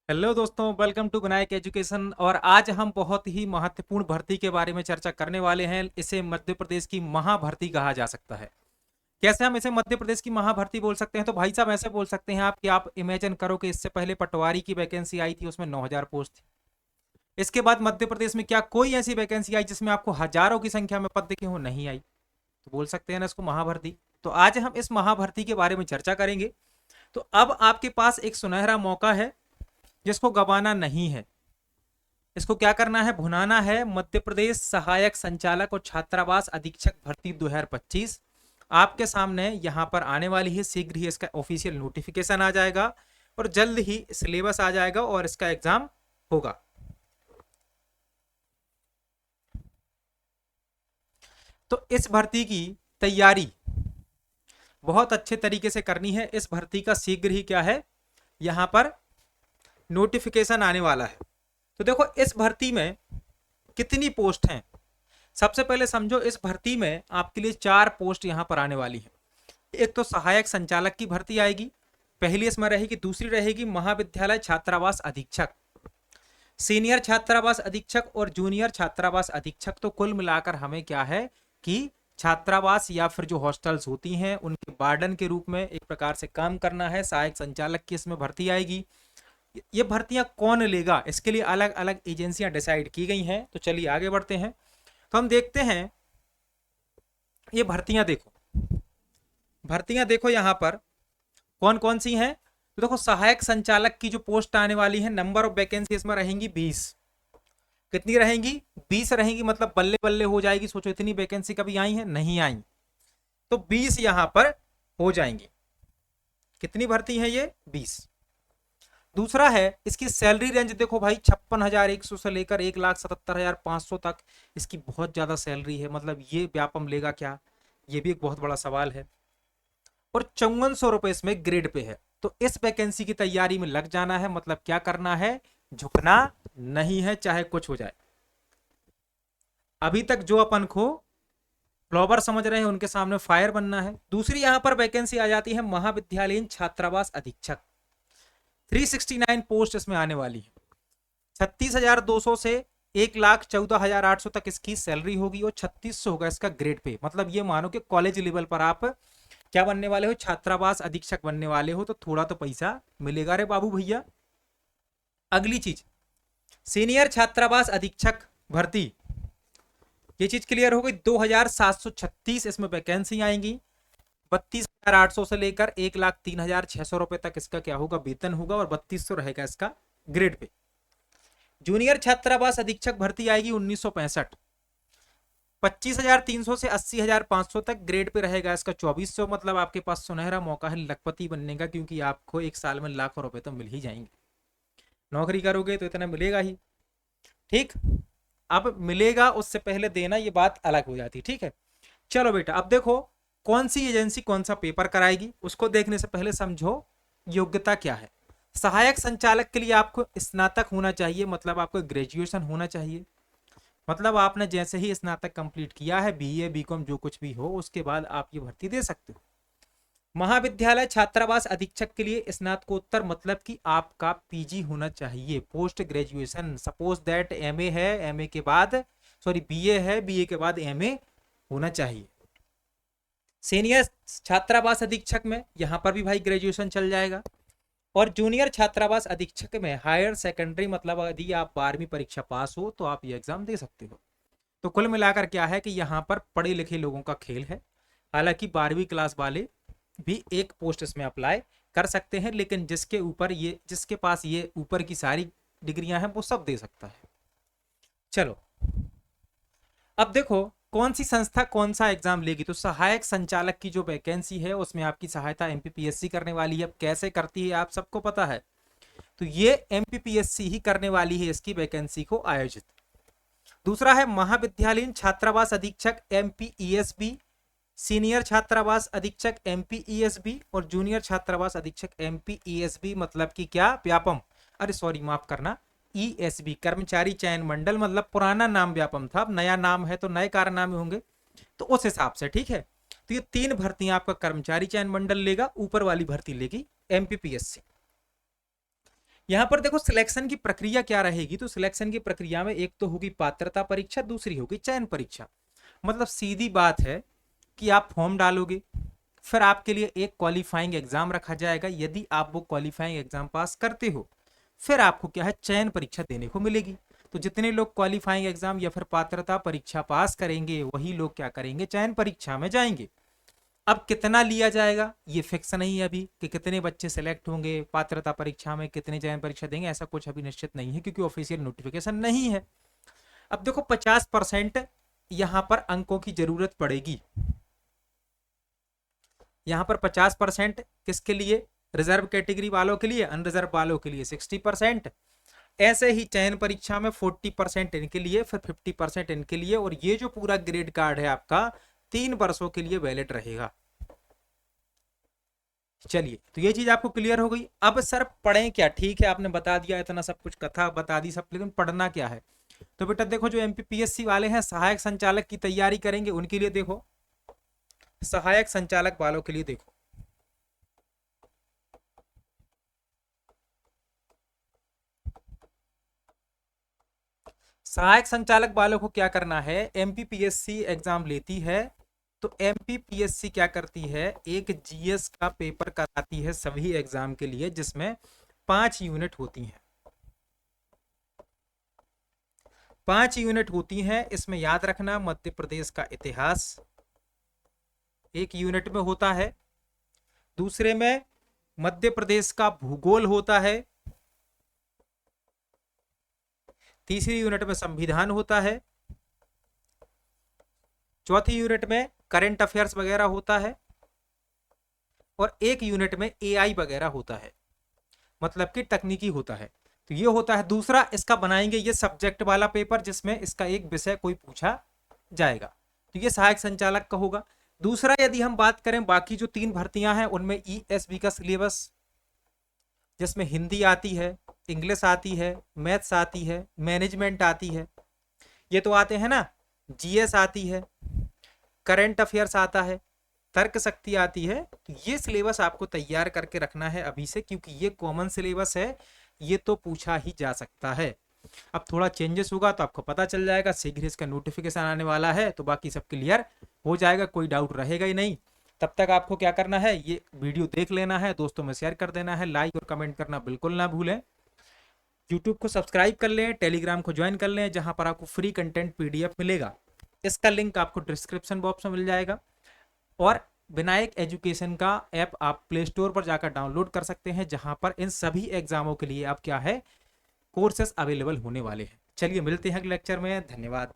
Hello दोस्तों, welcome to Vinayak education. और आज हम बहुत ही महत्वपूर्ण भर्ती के बारे में चर्चा करने वाले हैं। इसे मध्य प्रदेश की महाभर्ती कहा जा सकता है। कैसे हम इसे मध्य प्रदेश की महाभर्ती बोल सकते हैं? तो भाई साहब ऐसे बोल सकते हैं आप कि आप इमेजिन करो कि इससे पहले पटवारी की वैकेंसी आई थी, उसमें 9,000 पोस्ट थी। इसके बाद मध्य प्रदेश में क्या कोई ऐसी वैकेंसी आई जिसमें आपको हजारों की संख्या में पद दिखे हो? नहीं आई। तो बोल सकते हैं ना इसको महाभर्ती। तो आज हम इस महाभर्ती के बारे में चर्चा करेंगे। तो अब आपके पास एक सुनहरा मौका है जिसको गंवाना नहीं है। इसको क्या करना है? भुनाना है। मध्य प्रदेश सहायक संचालक और छात्रावास अधीक्षक भर्ती 2025 आपके सामने यहां पर आने वाली है। शीघ्र ही इसका ऑफिशियल नोटिफिकेशन आ जाएगा और जल्द ही सिलेबस आ जाएगा और इसका एग्जाम होगा। तो इस भर्ती की तैयारी बहुत अच्छे तरीके से करनी है। इस भर्ती का शीघ्र ही क्या है, यहां पर नोटिफिकेशन आने वाला है। तो देखो इस भर्ती में कितनी पोस्ट हैं। सबसे पहले समझो, इस भर्ती में आपके लिए 4 पोस्ट यहां पर आने वाली है। एक तो सहायक संचालक की भर्ती आएगी, पहली इसमें रहेगी। दूसरी रहेगी महाविद्यालय छात्रावास अधीक्षक, सीनियर छात्रावास अधीक्षक और जूनियर छात्रावास अधीक्षक। तो कुल मिलाकर हमें क्या है कि छात्रावास या फिर जो हॉस्टल्स होती हैं उनके वार्डन के रूप में एक प्रकार से काम करना है। सहायक संचालक की इसमें भर्ती आएगी। ये भर्तियां कौन लेगा, इसके लिए अलग अलग एजेंसियां डिसाइड की गई हैं। तो चलिए आगे बढ़ते हैं। तो हम देखते हैं ये भर्तियां देखो यहां पर कौन कौन सी हैं। तो देखो सहायक संचालक की जो पोस्ट आने वाली है, नंबर ऑफ वैकेंसी इसमें रहेंगी 20। कितनी रहेंगी? 20 रहेंगी। मतलब बल्ले बल्ले हो जाएगी। सोचो इतनी वैकेंसी कभी आई है? नहीं आई। तो 20 यहां पर हो जाएंगी। कितनी भर्ती है ये? 20। दूसरा है इसकी सैलरी रेंज। देखो भाई 56,100 से लेकर 1,77,500 तक इसकी बहुत ज्यादा सैलरी है। मतलब ये व्यापम लेगा क्या, ये भी एक बहुत बड़ा सवाल है। और 5400 रुपए इसमें ग्रेड पे है। तो इस वैकेंसी की तैयारी में लग जाना है। मतलब क्या करना है? झुकना नहीं है, चाहे कुछ हो जाए। अभी तक जो अपन को फ्लॉवर समझ रहे हैं उनके सामने फायर बनना है। दूसरी यहां पर वैकेंसी आ जाती है महाविद्यालयीन छात्रावास अधीक्षक। 369 पोस्ट इसमें आने वाली है। 36,200 से 1,14,800 तक इसकी सैलरी होगी और 3600 होगा इसका ग्रेड पे। मतलब ये मानो कि कॉलेज लेवल पर आप क्या बनने वाले हो? छात्रावास अधीक्षक बनने वाले हो। तो थोड़ा तो पैसा मिलेगा रे बाबू भैया। अगली चीज, सीनियर छात्रावास अधीक्षक भर्ती। ये चीज क्लियर हो गई। 2,736 इसमें वैकेंसी आएंगी। 32,800 से लेकर 1,03,600 रुपए तक इसका क्या होगा? वेतन होगा और 3200 रहेगा इसका ग्रेड पे। जूनियर छात्रावास अधीक्षक भर्ती आएगी 1965। 25,300 से 80,500 तक ग्रेड पे रहेगा इसका 2400। मतलब आपके पास सुनहरा मौका है लखपति बनने का, क्योंकि आपको एक साल में लाखों रुपए तो मिल ही जाएंगे। नौकरी करोगे तो इतना मिलेगा ही। ठीक, अब मिलेगा, उससे पहले देना, ये बात अलग हो जाती। ठीक है, चलो बेटा अब देखो कौन सी एजेंसी कौन सा पेपर कराएगी। उसको देखने से पहले समझो योग्यता क्या है। सहायक संचालक के लिए आपको स्नातक होना चाहिए। मतलब आपको ग्रेजुएशन होना चाहिए। मतलब आपने जैसे ही स्नातक कंप्लीट किया है, बीए बीकॉम जो कुछ भी हो, उसके बाद आप ये भर्ती दे सकते हो। महाविद्यालय छात्रावास अधीक्षक के लिए स्नातकोत्तर, मतलब कि आपका पीजी होना चाहिए, post graduation. Suppose that MA है, एमए के बाद सॉरी बीए है, बीए के बाद एमए होना चाहिए। सीनियर छात्रावास अधीक्षक में यहां पर भी भाई ग्रेजुएशन चल जाएगा। और जूनियर छात्रावास अधीक्षक में हायर सेकेंडरी, मतलब यदि आप 12वीं परीक्षा पास हो तो आप ये एग्जाम दे सकते हो। तो कुल मिलाकर क्या है कि यहाँ पर पढ़े लिखे लोगों का खेल है। हालांकि 12वीं क्लास वाले भी एक पोस्ट इसमें अप्लाई कर सकते हैं, लेकिन जिसके पास ये ऊपर की सारी डिग्रियां हैं वो सब दे सकता है। चलो अब देखो कौन सी संस्था कौन सा एग्जाम लेगी। तो सहायक संचालक की जो वैकेंसी है उसमें आपकी सहायता एमपीपीएससी करने वाली है। अब कैसे करती है आप सबको पता है। तो ये एमपीपीएससी ही करने वाली है इसकी वैकेंसी को आयोजित। दूसरा है महाविद्यालयीन छात्रावास अधीक्षक एमपीईएसबी, सीनियर छात्रावास अधीक्षक एमपीईएसबी और जूनियर छात्रावास अधीक्षक एमपीईएसबी। मतलब कि क्या? व्यापम। अरे सॉरी, माफ करना, ईएसबी कर्मचारी चयन मंडल। मतलब पुराना नाम व्यापम था, अब नया नाम है तो नए कारनामे होंगे, तो उस हिसाब से। ठीक है, तो ये 3 भर्तियां आपका कर्मचारी चयन मंडल लेगा, ऊपर वाली भर्ती लेगी एमपीपीएससी। यहाँ पर देखो सिलेक्शन की प्रक्रिया क्या रहेगी, तो सिलेक्शन की प्रक्रिया में एक तो होगी पात्रता परीक्षा, दूसरी होगी चयन परीक्षा। मतलब सीधी बात है कि आप फॉर्म डालोगे, फिर आपके लिए एक क्वालिफाइंग एग्जाम रखा जाएगा, यदि आप वो क्वालिफाइंग एग्जाम पास करते हो फिर आपको क्या है चयन परीक्षा देने को मिलेगी। तो जितने लोग क्वालिफाइंग एग्जाम या फिर पात्रता परीक्षा पास करेंगे वही लोग क्या करेंगे चयन परीक्षा में जाएंगे। अब कितना लिया जाएगा ये फिक्स नहीं है अभी कि कितने बच्चे सेलेक्ट होंगे पात्रता परीक्षा में, कितने चयन परीक्षा देंगे, ऐसा कुछ अभी निश्चित नहीं है क्योंकि ऑफिशियल नोटिफिकेशन नहीं है। अब देखो 50% यहां पर अंकों की जरूरत पड़ेगी। यहां पर 50% किसके लिए, रिजर्व कैटेगरी वालों के लिए, अनरिजर्व वालों के लिए 60%। ऐसे ही चयन परीक्षा में 40% इनके लिए, फिर 50% इनके लिए, और ये जो पूरा ग्रेड कार्ड है आपका 3 वर्षों के लिए वैलिड रहेगा। चलिए तो ये चीज आपको क्लियर हो गई। अब सर पढ़ें क्या, ठीक है आपने बता दिया इतना सब कुछ, कथा बता दी सब, लेकिन पढ़ना क्या है। तो बेटा देखो जो एमपीपीएससी वाले हैं सहायक संचालक की तैयारी करेंगे उनके लिए देखो, सहायक संचालक वालों के लिए देखो, सहायक संचालक वालों को क्या करना है, एमपीपीएससी एग्जाम लेती है तो एमपीपीएससी क्या करती है, एक जीएस का पेपर कराती है सभी एग्जाम के लिए जिसमें 5 यूनिट होती हैं। 5 यूनिट होती हैं, इसमें याद रखना मध्य प्रदेश का इतिहास 1 यूनिट में होता है, दूसरे में मध्य प्रदेश का भूगोल होता है, तीसरी यूनिट में संविधान होता है, चौथी यूनिट में करंट अफेयर्स वगैरह होता है, और 1 यूनिट में एआई वगैरह होता है, मतलब कि तकनीकी होता है। तो ये होता है। दूसरा इसका बनाएंगे ये सब्जेक्ट वाला पेपर जिसमें इसका एक विषय कोई पूछा जाएगा, तो ये सहायक संचालक का होगा। दूसरा यदि हम बात करें बाकी जो 3 भर्तियां हैं उनमें ईएसबी का सिलेबस जिसमें हिंदी आती है, इंग्लिश आती है, मैथ्स आती है, मैनेजमेंट आती है, ये तो आते हैं ना, जीएस आती है, करंट अफेयर्स आता है, तर्क शक्ति आती है। तो ये सिलेबस आपको तैयार करके रखना है अभी से क्योंकि ये कॉमन सिलेबस है, ये तो पूछा ही जा सकता है। अब थोड़ा चेंजेस होगा तो आपको पता चल जाएगा, शीघ्र इसका नोटिफिकेशन आने वाला है तो बाकी सब क्लियर हो जाएगा, कोई डाउट रहेगा ही नहीं। तब तक आपको क्या करना है, ये वीडियो देख लेना है, दोस्तों में शेयर कर देना है, लाइक और कमेंट करना बिल्कुल ना भूलें। यूट्यूब को सब्सक्राइब कर लें, टेलीग्राम को ज्वाइन कर लें जहां पर आपको फ्री कंटेंट पीडीएफ मिलेगा, इसका लिंक आपको डिस्क्रिप्शन बॉक्स में मिल जाएगा। और विनायक एजुकेशन का ऐप आप प्ले स्टोर पर जाकर डाउनलोड कर सकते हैं जहां पर इन सभी एग्जामों के लिए आप क्या है कोर्सेस अवेलेबल होने वाले हैं। चलिए मिलते हैं अगले लेक्चर में, धन्यवाद।